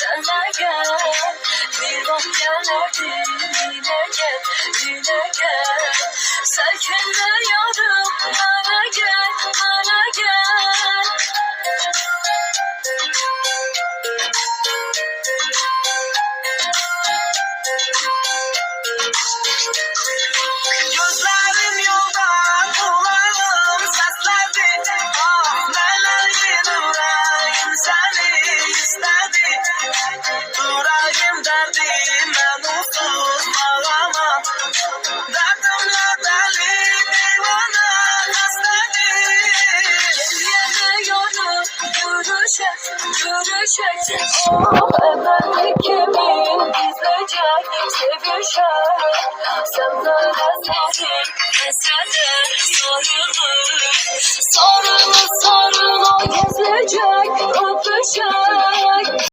sana gel. Bir bak geldim yine gel, yine gel. Sakınma yavrum bana gel, bana gel. Gözlerim yolda, kulağım seslendi. Ah neler yüreğim seni istedi. Yüreğim derdim ben unsuz ağlamam. Derdimle deli divane hastedi. Geliyorum görüşek, görüşek. Oh hemen kimin gizlecek, sevişek. Senden eserim, eserim sarılır. Sarılı sarılı gezecek, öpüşek.